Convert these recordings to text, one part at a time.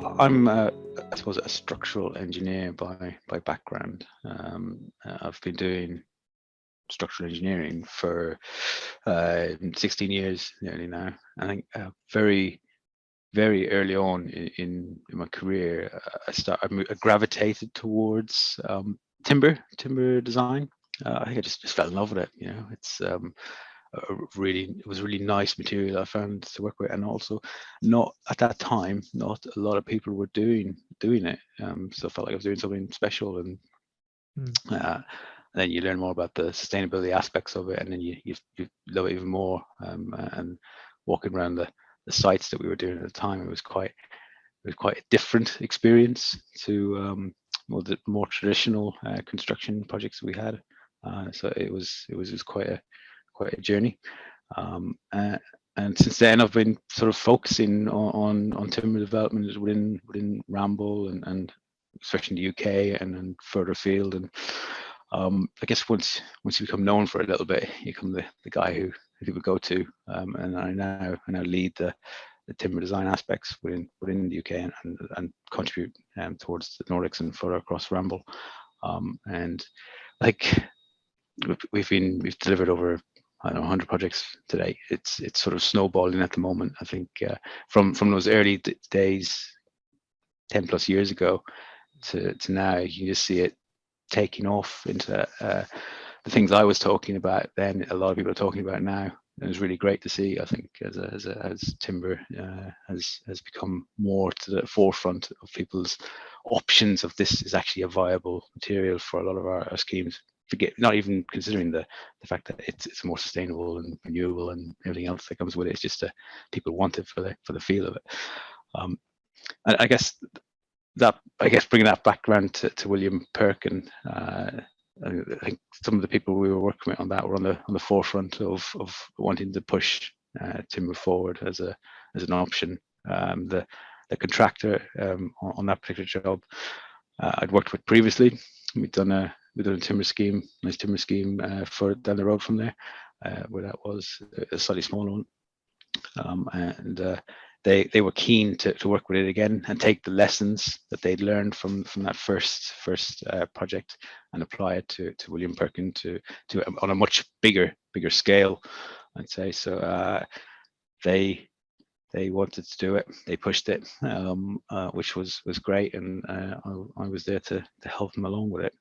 Well, I'm, I suppose, a structural engineer by background. I've been doing structural engineering for 16 years nearly now. I think very early on in my career, I gravitated towards timber design. I think I just fell in love with it. You know, it's it was really nice material I found to work with, and also not at that time, not a lot of people were doing it. So I felt like I was doing something special, and then you learn more about the sustainability aspects of it, and then you love it even more. And walking around the sites that we were doing at the time, it was quite a different experience to the more traditional construction projects we had. So it was quite a journey. And since then, I've been sort of focusing on timber development within Ramble and especially in the UK and further afield. And I guess once you become known for a little bit, you become the guy who people go to. And I now lead the timber design aspects within the UK and contribute towards the Nordics and further across Ramble. And like we've delivered over, I don't know, 100 projects today. It's sort of snowballing at the moment. I think from those early days, 10 plus years ago to now, you can just see it taking off into the things I was talking about then. A lot of people are talking about now. And it's really great to see. I think as timber has become more to the forefront of people's options of this is actually a viable material for a lot of our schemes. Not even considering the fact that it's more sustainable and renewable and everything else that comes with it. It's just people want it for the feel of it. And I guess bringing that background to William Perkin, I think some of the people we were working with on that were on the forefront of wanting to push timber forward as an option. The contractor on that particular job I'd worked with previously, we'd done a timber scheme, nice timber scheme for down the road from there, where that was a slightly smaller one, and they were keen to work with it again and take the lessons that they'd learned from that first project and apply it to William Perkin to on a much bigger scale, I'd say. So they wanted to do it. They pushed it, which was great, and I was there to help them along with it.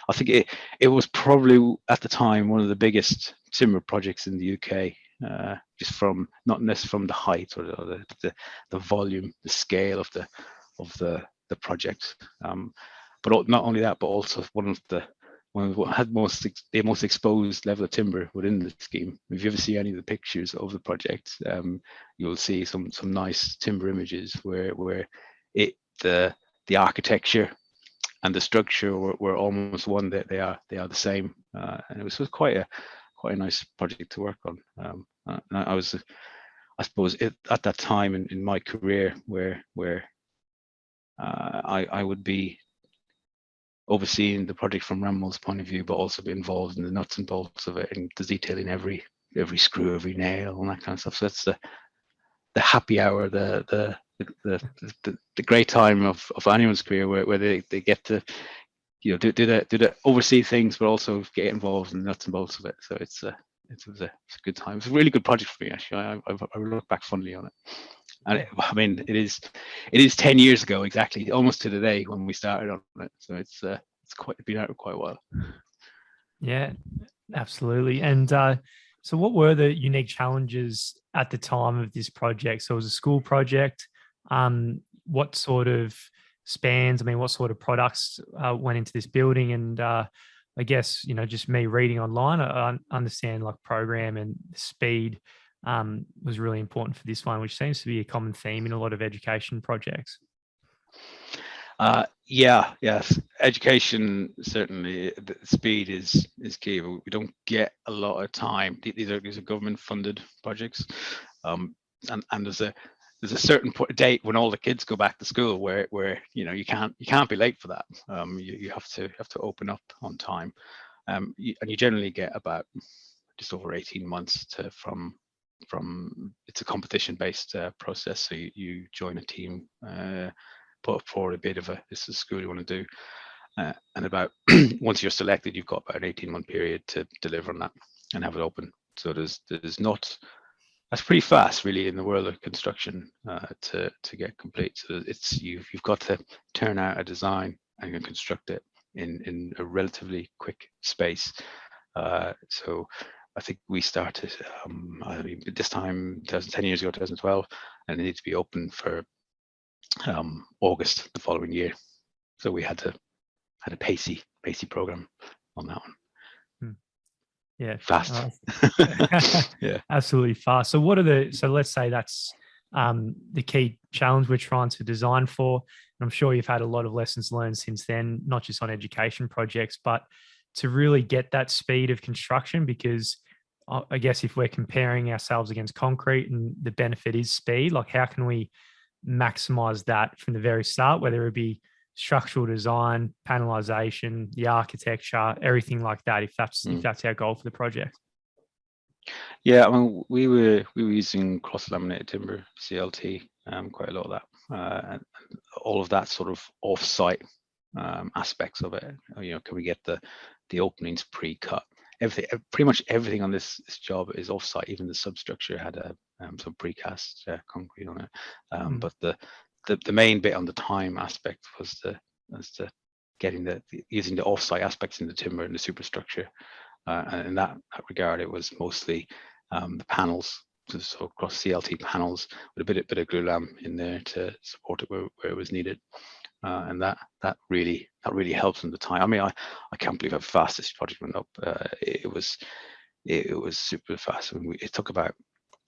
I think it was probably at the time one of the biggest timber projects in the UK. Just from not necessarily from the height or the volume, the scale of the project, but not only that, but also one of what had the most exposed level of timber within the scheme. If you ever see any of the pictures of the project, you'll see some nice timber images where the architecture and the structure were almost one. That they are the same, and it was quite a nice project to work on. I suppose at that time in my career where I would be overseeing the project from Ramble's point of view, but also be involved in the nuts and bolts of it and the detailing every screw, every nail, and that kind of stuff. So that's the happy hour, the great time of anyone's career where they get to do the oversee things, but also get involved in the nuts and bolts of it. So it was a good time. It's a really good project for me, actually. I look back fondly on it. And I mean, it is 10 years ago exactly, almost to the day when we started on it. So it's been out for quite a while. Yeah, absolutely. And so what were the unique challenges at the time of this project? So it was a school project. What sort of spans, what sort of products went into this building? And I guess, just me reading online, I understand like program and speed was really important for this one, which seems to be a common theme in a lot of education projects. Yes. Education, certainly, the speed is key. We don't get a lot of time. These are government funded projects, and there's a certain date when all the kids go back to school where you can't be late for that. You have to open up on time, and you generally get about just over 18 months from it's a competition based process. So you join a team, put forward a bit of this is the school you want to do, and about once you're selected, you've got about an 18-month period to deliver on that and have it open. So there's not, that's pretty fast really in the world of construction to get complete. So it's you've got to turn out a design and construct it in a relatively quick space. So I think we started this time 10 years ago, 2012, and it needed to be open for August the following year. So we had a pacey program on that one. Yeah, fast. Yeah, absolutely fast. So let's say that's the key challenge we're trying to design for. And I'm sure you've had a lot of lessons learned since then, not just on education projects, but to really get that speed of construction, because I guess if we're comparing ourselves against concrete and the benefit is speed, like how can we maximize that from the very start, whether it be structural design, panelization, the architecture, everything like that, if that's our goal for the project? Yeah, I mean, we were using cross-laminated timber, CLT, quite a lot of that, and all of that sort of off-site aspects of it. You know, can we get the openings pre-cut? Everything, pretty much everything on this job is off-site. Even the substructure had some precast concrete on it, but the main bit on the time aspect was the getting using the off-site aspects in the timber and the superstructure. And in that regard, it was mostly the panels, so across CLT panels with a bit of glue lam in there to support it where it was needed, and that really helps in the time. I mean, I can't believe how fast this project went up. It was super fast. I mean, it took about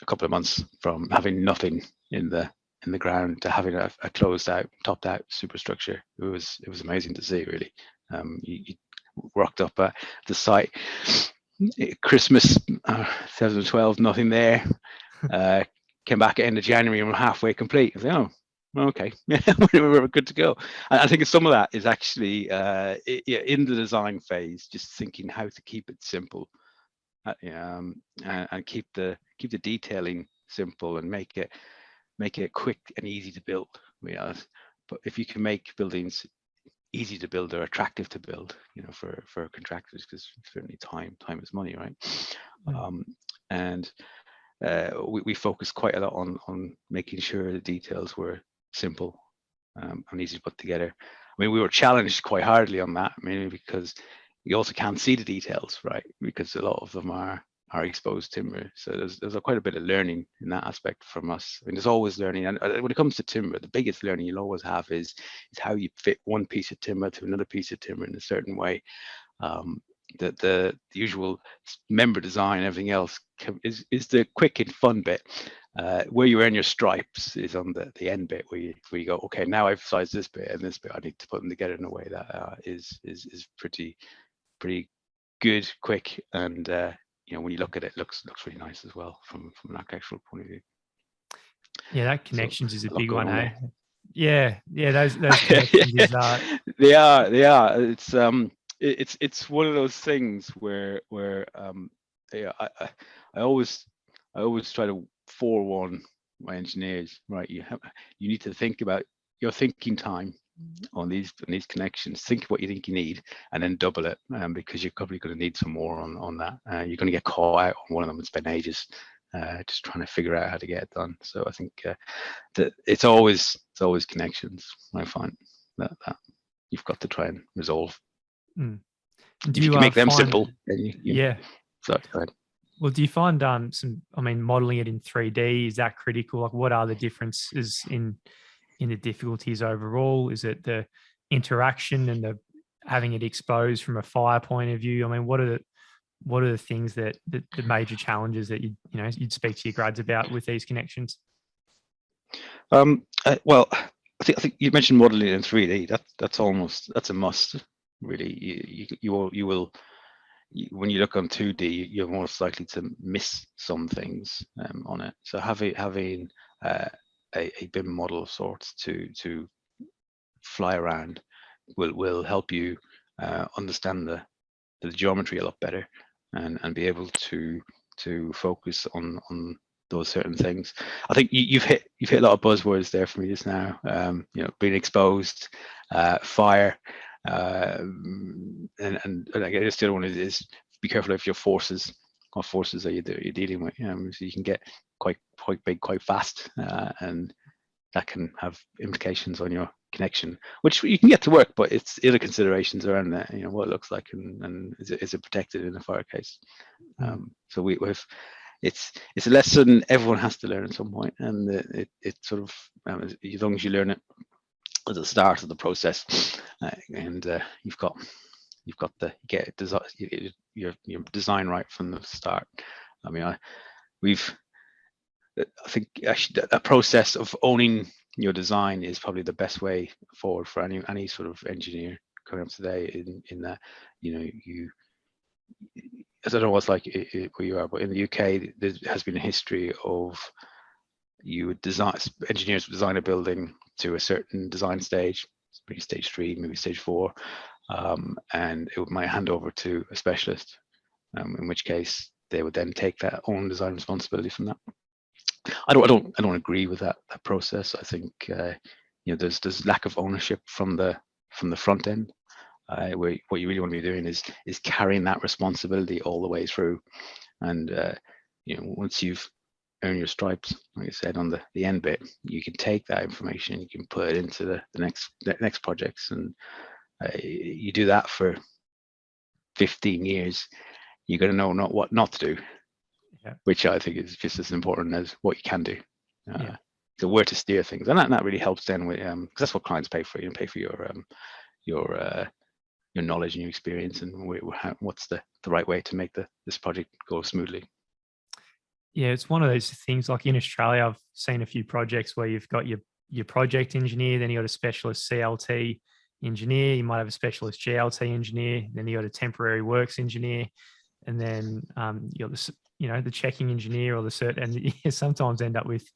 a couple of months from having nothing in the ground to having a closed out, topped out superstructure. It was amazing to see, really. You rocked up at the site Christmas 2012, nothing there. Came back at end of January and we're halfway complete. I was like, oh, okay, we're good to go. And I think some of that is actually in the design phase, just thinking how to keep it simple, and keep the detailing simple and make it quick and easy to build. But if you can make buildings easy to build or attractive to build, you know, for contractors, because certainly time is money, right? And we focused quite a lot on making sure the details were simple and easy to put together. I mean, we were challenged quite hardly on that, mainly because you also can't see the details, right? Because a lot of them are exposed timber. So there's quite a bit of learning in that aspect from us. I mean, there's always learning. And when it comes to timber, the biggest learning you'll always have is how you fit one piece of timber to another piece of timber in a certain way. The usual member design and everything else is the quick and fun bit. Where you earn your stripes is on the end bit where you go, okay, now I've sized this bit and this bit, I need to put them together in a way that is pretty good, quick, and you know, when you look at it, looks really nice as well from an architectural point of view. Yeah, that connections is a big one, eh? Yeah, those connections is they are. It's one of those things where yeah, I always try to forewarn my engineers, right? You need to think about your thinking time on these connections. Think what you think you need and then double it, because you're probably going to need some more on that. You're going to get caught out on one of them and spend ages just trying to figure out how to get it done. So I think that it's always connections. I find that you've got to try and resolve. Do if you can make them simple, then yeah. Sorry, go ahead. Well, do you find modeling it in 3D, is that critical? Like, what are the differences in the difficulties overall? Is it the interaction and the having it exposed from a fire point of view? I mean, what are the things that the major challenges that you'd speak to your grads about with these connections? Well, I think you mentioned modeling in 3D. That's a must, really. You will when you look on 2D, you're most likely to miss some things on it. So having a BIM model of sorts to fly around will help you understand the geometry a lot better and be able to focus on those certain things. I think you've hit a lot of buzzwords there for me just now. Being exposed, fire, and I guess the other one is be careful of your forces. What forces are you're dealing with? So you can get quite big quite fast, and that can have implications on your connection, which you can get to work, but it's other considerations around that. What it looks like, and is it protected in a fire case? So we've it's a lesson everyone has to learn at some point, and it sort of as long as you learn it at the start of the process, and you've got to get your design right from the start. I mean, I think actually a process of owning your design is probably the best way forward for any sort of engineer coming up today. In that, I don't know what's like where you are, but in the UK, there has been a history of engineers would design a building to a certain design stage, maybe stage 3, maybe stage 4, and it might hand over to a specialist, in which case they would then take that own design responsibility from that. I don't agree with that process. I think there's lack of ownership from the front end. Where what you really want to be doing is carrying that responsibility all the way through, and once you've earned your stripes, like I said, on the end bit, you can take that information, you can put it into the next projects, and you do that for 15 years, you're going to know what not to do, which I think is just as important as what you can do. So where to steer things, and that really helps then with because that's what clients pay for. Pay for your knowledge and your experience, and what's the right way to make this project go smoothly. Yeah, it's one of those things. Like in Australia, I've seen a few projects where you've got your project engineer, then you got a specialist CLT engineer, you might have a specialist GLT engineer, then you got a temporary works engineer, and then you got the checking engineer or the cert, and you sometimes end up with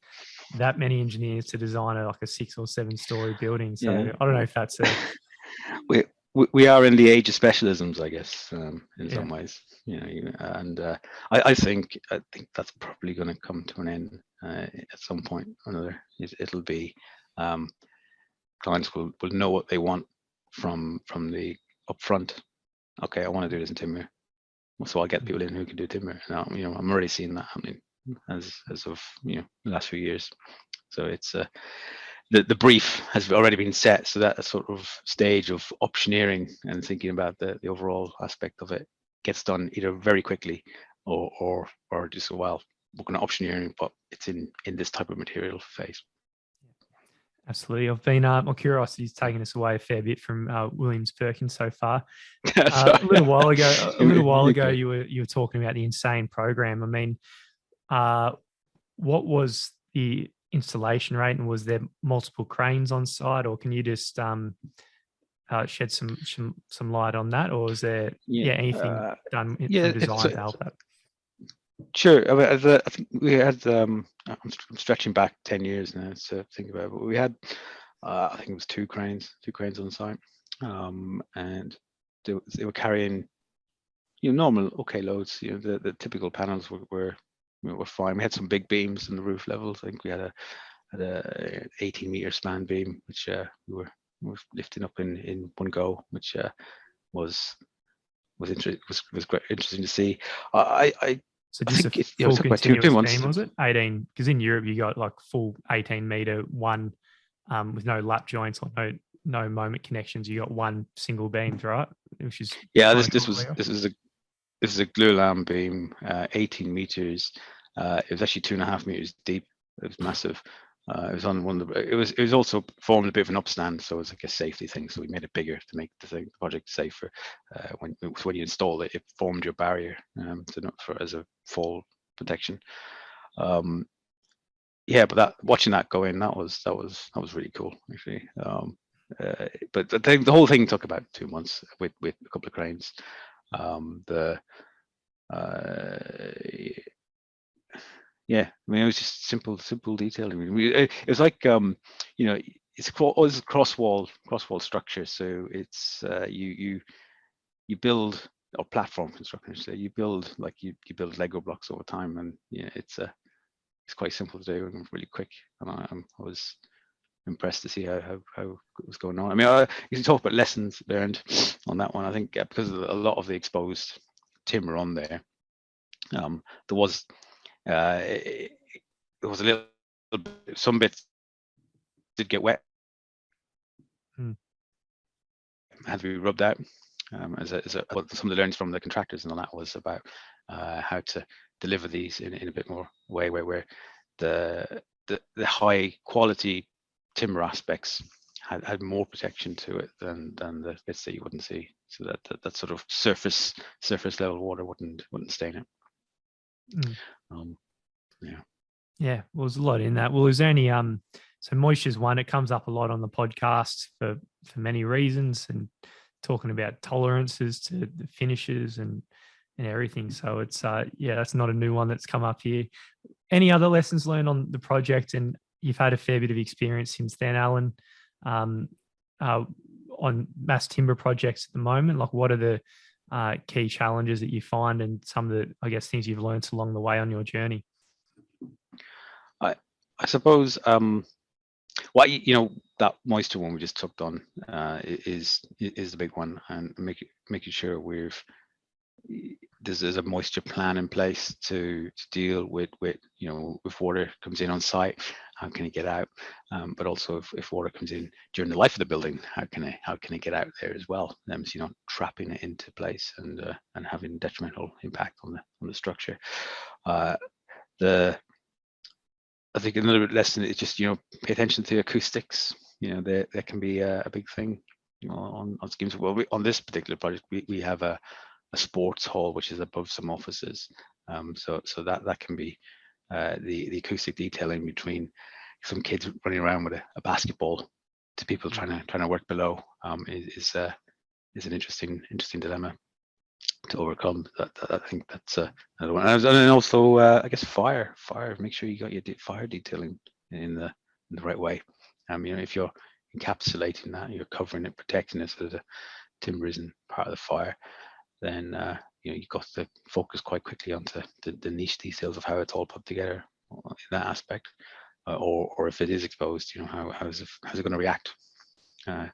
that many engineers to design like a 6 or 7 story building. So I don't know if that's we are in the age of specialisms, I guess, in some ways, and I think that's probably going to come to an end at some point or another. It'll be clients will know what they want from the upfront. Okay, I want to do this in timber, so I'll get people in who can do timber. Now, I'm already seeing that happening as of the last few years. So it's the brief has already been set, so that sort of stage of optioneering and thinking about the overall aspect of it gets done either very quickly or just we're going to optioneering, but it's in this type of material phase. Absolutely. I've been my curiosity's taken us away a fair bit from Williams Perkins so far. A little while ago, you were talking about the insane program. I mean, what was the installation rate, and was there multiple cranes on site, or can you just shed some light on that, or is there anything done from design to help that? Sure. I mean, I think we had I'm stretching back 10 years now to think about it, but we had I think it was two cranes on site, and they were carrying normal loads. The typical panels were fine. We had some big beams in the roof levels. I think we had a 18-meter span beam, which we were lifting up in one go, which was quite interesting to see. So just a full continuous beam, was it? 18, because in Europe you got like full 18-meter one with no lap joints or no moment connections. You got one single beam, right? Which is this is a glulam beam, 18 meters. It was actually 2.5 meters deep. It was massive. It was on one of the. It was also formed a bit of an upstand, so it was like a safety thing. So we made it bigger to make the project safer. When you install it, it formed your barrier as a fall protection. But watching that go in, that was really cool actually. But the whole thing took about 2 months with a couple of cranes. I mean, it was just simple detailing. It was like it's a cross wall structure. So it's you build, or platform construction. So you build you build Lego blocks over time, and it's it's quite simple to do and really quick. And I was impressed to see how it was going on. I mean, you can talk about lessons learned on that one. I think because of a lot of the exposed timber on there, there was a little bit, some bits did get wet, had to be rubbed out. Well, some of the learnings from the contractors and all that was about how to deliver these in a bit more way where the high quality timber aspects had more protection to it than the bits that you wouldn't see, so that sort of surface level water wouldn't stain it. Yeah, well, there's a lot in that. Well, is there any so moisture's one, it comes up a lot on the podcast for many reasons, and talking about tolerances to the finishes and everything. So it's that's not a new one that's come up here. Any other lessons learned on the project? And you've had a fair bit of experience since then, Alan, on mass timber projects at the moment. Like, what are the key challenges that you find, and some of the, I guess, things you've learned along the way on your journey? I suppose that moisture one we just touched on is the big one, and making sure there's a moisture plan in place to deal with if water comes in on site, how can it get out? But also if water comes in during the life of the building, how can it get out there as well? So you're not trapping it into place and having detrimental impact on the structure. I think another lesson is just pay attention to acoustics. There can be a big thing on schemes. Well, on this particular project, we have a sports hall which is above some offices, so that can be the acoustic detailing between some kids running around with a basketball to people trying to work below is an interesting dilemma to overcome. I think that's another one. And then also I guess fire. Make sure you got your fire detailing in the right way. If you're encapsulating that, you're covering it, protecting it so the timber isn't part of the fire, then you've got to focus quite quickly onto the niche details of how it's all put together in that aspect, or if it is exposed, how's it going to react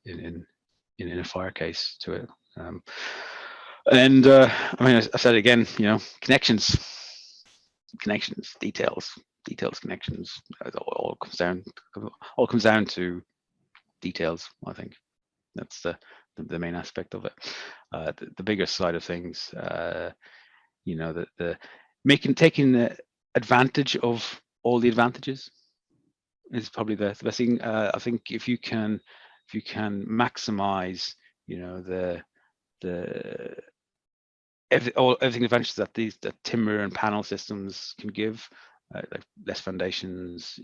in a fire case to it. And I said it again, connections, details, connections. It all comes down to details. I think that's the main aspect of it. The bigger side of things, taking the advantage of all the advantages is probably the best thing. I think if you can maximize, everything advantages that timber and panel systems can give, like less foundations,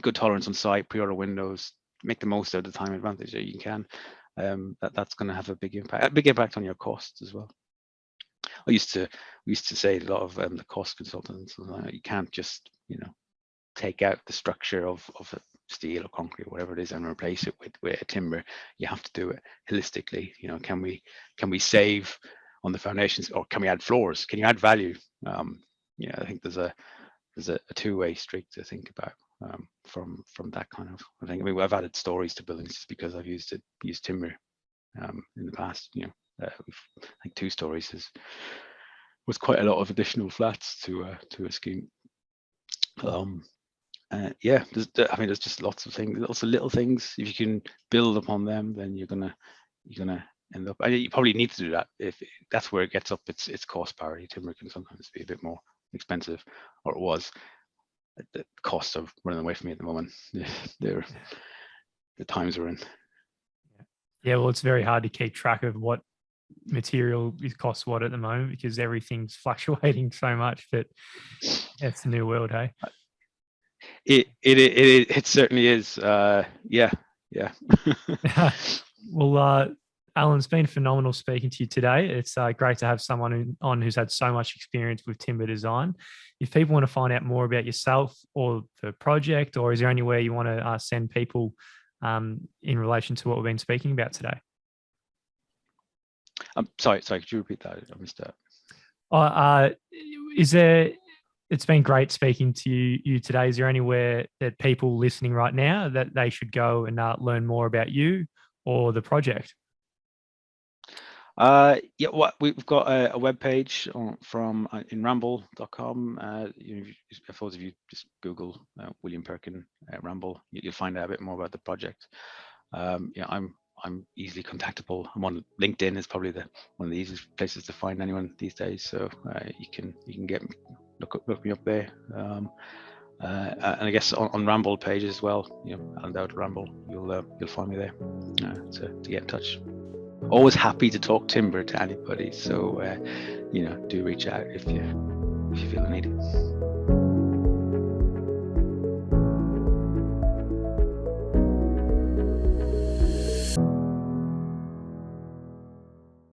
good tolerance on site, pre-order windows, make the most out of the time advantage that you can. That's going to have a big impact on your costs as well. We used to say a lot of the cost consultants, you can't just take out the structure of steel or concrete or whatever it is and replace it with a timber. You have to do it holistically. Can we save on the foundations, or can we add floors? Can you add value? I think there's a two-way street to think about from that kind of thing. I've added stories to buildings just because I've used timber in the past. I think 2 stories was quite a lot of additional flats to a scheme. There's just lots of things, lots of little things. If you can build upon them, then you're gonna end up. And you probably need to do that if that's where it gets up its cost parity. Timber can sometimes be a bit more expensive, or it was. The costs are running away from me at the moment. The times we're in. Yeah, well, it's very hard to keep track of what material costs what at the moment because everything's fluctuating so much. But it's the new world, hey. It certainly is. Yeah. Well, Alan, it's been phenomenal speaking to you today. It's great to have someone on who's had so much experience with timber design. If people want to find out more about yourself or the project, or is there anywhere you want to send people in relation to what we've been speaking about today? Sorry, could you repeat that? I missed that. Is there it's been great speaking to you today. Is there anywhere that people listening right now that they should go and learn more about you or the project? Yeah, we've got a web page from in ramble.com. I suppose if you just Google William Perkin Ramble, you'll find out a bit more about the project. Yeah, I'm easily contactable. I'm on LinkedIn. Is probably one of the easiest places to find anyone these days. So you can look me up there. And I guess on Ramble page as well. Alan Dowdall Ramble. You'll find me there to get in touch. Always happy to talk timber to anybody. So do reach out if you feel the need.